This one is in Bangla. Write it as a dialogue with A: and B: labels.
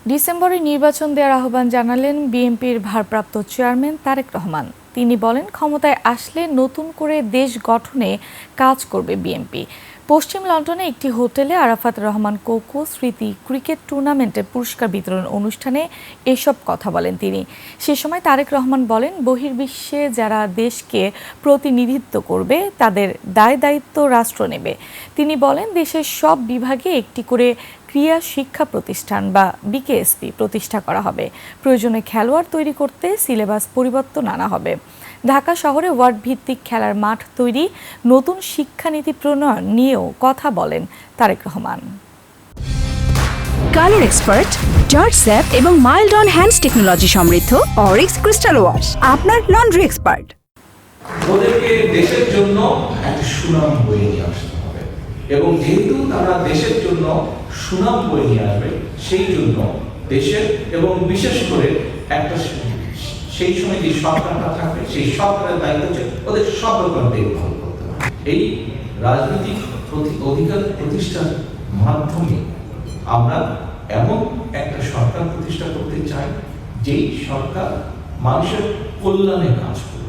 A: ডিসেম্বরে নির্বাচন দেওয়ার আহ্বান জানালেন বিএনপির ভারপ্রাপ্ত চেয়ারম্যান তারেক রহমান। তিনি বলেন, ক্ষমতায় আসলে নতুন করে দেশ গঠনে কাজ করবে বিএনপি। পশ্চিম লন্ডনে একটি হোটেলে আরাফাত রহমান কোকো স্মৃতি ক্রিকেট টুর্নামেন্টের পুরস্কার বিতরণ অনুষ্ঠানে এসব কথা বলেন তিনি। সে সময় তারেক রহমান বলেন, বহির্বিশ্বে যারা দেশকে প্রতিনিধিত্ব করবে তাদের দায় দায়িত্ব রাষ্ট্র নেবে। তিনি বলেন, দেশের সব বিভাগে একটি করে ক্রীড়া শিক্ষা প্রতিষ্ঠান বা বিকেএসপি প্রতিষ্ঠা করা হবে। প্রয়োজনে খেলোয়াড় তৈরি করতে সিলেবাস পরিবর্তন আনা হবে। ঢাকা শহরে ওয়ার্ড ভিত্তিক খেলার মাঠ তৈরি, নতুন শিক্ষানীতি প্রণয়ন নিয়েও কথা বলেন Tarique Rahman.
B: Colour expert, George স্যাপ এবং মাইল্ড অন হ্যান্ডস টেকনোলজি সমৃদ্ধ অরিক্স ক্রিস্টাল ওয়াশ আপনার লন্ড্রি এক্সপার্ট।
C: ওদেরকে দেশের জন্য একটা সুনাম বয়ে নিয়ে আসতে হবে, এবং যেহেতু তারা দেশের জন্য সুনাম বয়ে নিয়ে আসবে, সেই জন্য দেশের এবং বিশেষ করে একটা সেই সময় যে সরকারটা থাকবে, সেই সরকারের দায়িত্ব হচ্ছে ওদের সব রকম দেখভাল করতে হবে। এই রাজনৈতিক অধিকার প্রতিষ্ঠার মাধ্যমে আমরা এমন একটা সরকার প্রতিষ্ঠা করতে চাই, যেই সরকার মানুষের কল্যাণে কাজ করে।